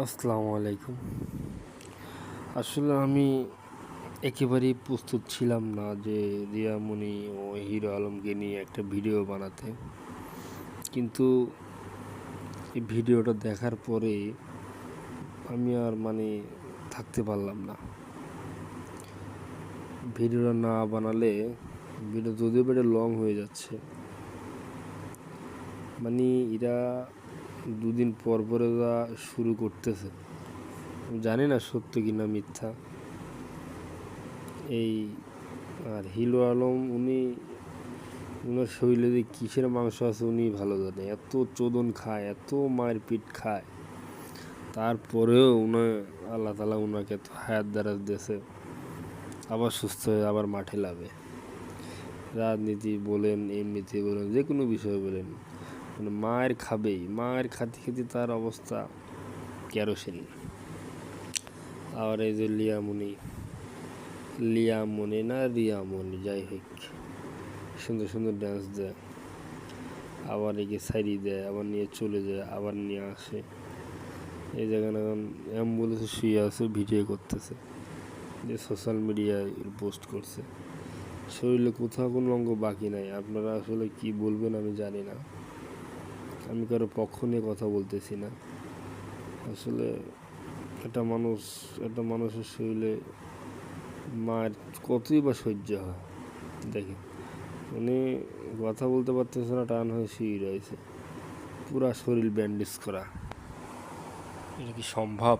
আসসালামু আলাইকুম। আসলে আমি একেবারেই প্রস্তুত ছিলাম না যে রিয়া মনি ও হিরো আলমকে নিয়ে একটা ভিডিও বানাতে, কিন্তু এই ভিডিওটা দেখার পরে আমি আর থাকতে পারলাম না। ভিডিওটা না বানালে ভিডিও যদিও বেড়ে লং হয়ে যাচ্ছে, এরা দুদিন পর পরে যা শুরু করতেছে, জানি না সত্য কিনা মিথ্যা। এই আর হিরো আলম উনার শরীরে যে কিসের মাংস আছে উনি ভালো জানে। এত চোদন খায়, এত মায়ের পিঠ খায়, তারপরেও আল্লাহ তালা উনাকে এত হায়াত দ্বারা দিয়েছে, আবার সুস্থ হয়ে আবার মাঠে লাভে। রাজনীতি বলেন, এমনিতে বলেন, যে কোনো বিষয় বলেন, মায়ের খাবেই। মায়ের খাতে খেতে তার অবস্থা কেরোসিন। আবার এই যে লিয়ামনি না রিয়ামনি, যাই হোক, সুন্দর সুন্দর ডান্স দেয়, আবার একে সাইডি দেয়, আবার নিয়ে চলে যায়, আবার নিয়ে আসে। এই জায়গায় এখন অ্যাম্বুলেন্সে শুয়ে আছে, ভিডিও করতেছে, যে সোশ্যাল মিডিয়ায় পোস্ট করছে। শরীরে কোথাও কোনো অঙ্গ বাকি নাই। আপনারা আসলে কি বলবেন আমি জানি না। আমি কারো পক্ষ নিয়ে কথা বলতেছি না। আসলে একটা মানুষের শরীরে মায়ের কতই বা সহ্য হয়। দেখেন, উনি কথা বলতে পারতেছে না, টান হয়ে শুয়ে রয়েছে, পুরা শরীর ব্যান্ডেজ করা। এটা কি সম্ভব?